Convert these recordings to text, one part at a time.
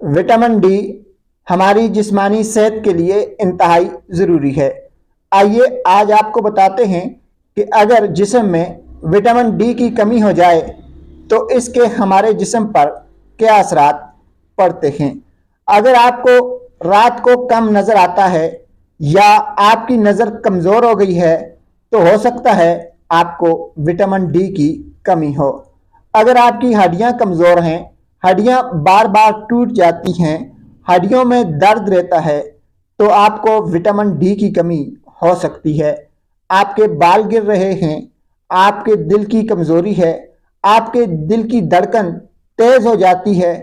Vitamin D हमारी जिस्मानी सेहत के लिए इंतहाई ज़रूरी है। आइए आज आपको बताते हैं कि अगर जिस्म में विटामिन डी की कमी हो जाए तो इसके हमारे जिस्म पर क्या असरात पड़ते हैं। अगर आपको रात को कम नज़र आता है या आपकी नज़र कमज़ोर हो गई है तो हो सकता है आपको विटामिन डी की कमी हो। अगर आपकी हड्डियां कमज़ोर हैं, हड्डियां बार बार टूट जाती हैं, हड्डियों में दर्द रहता है तो आपको विटामिन डी की कमी हो सकती है। आपके बाल गिर रहे हैं, आपके दिल की कमज़ोरी है, आपके दिल की धड़कन तेज़ हो जाती है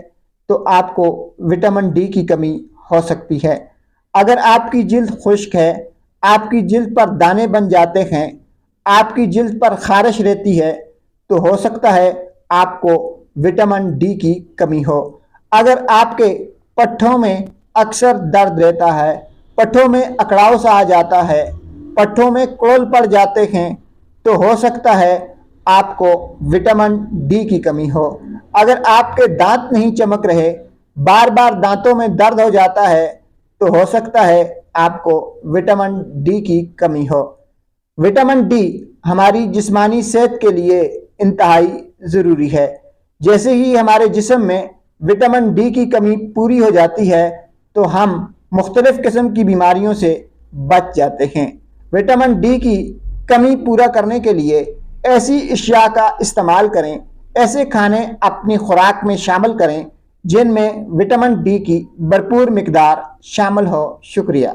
तो आपको विटामिन डी की कमी हो सकती है। अगर आपकी जिल्द खुश्क है, आपकी जिल्द पर दाने बन जाते हैं, आपकी जिल्द पर खारिश रहती है तो हो सकता है आपको विटामिन डी की कमी हो। अगर आपके पट्ठों में अक्सर दर्द रहता है, पट्ठों में अकड़ाव सा आ जाता है, पट्ठों में कोल पड़ जाते हैं तो हो सकता है आपको विटामिन डी की कमी हो। अगर आपके दांत नहीं चमक रहे, बार बार दांतों में दर्द हो जाता है तो हो सकता है आपको विटामिन डी की कमी हो। विटामिन डी हमारी जिस्मानी सेहत के लिए इंतहाई ज़रूरी है। जैसे ही हमारे जिस्म में विटामिन डी की कमी पूरी हो जाती है तो हम मुख्तलिफ़ किस्म की बीमारियों से बच जाते हैं। विटामिन डी की कमी पूरा करने के लिए ऐसी अशिया का इस्तेमाल करें, ऐसे खाने अपनी खुराक में शामिल करें जिनमें विटामिन डी की भरपूर मिकदार शामिल हो। शुक्रिया।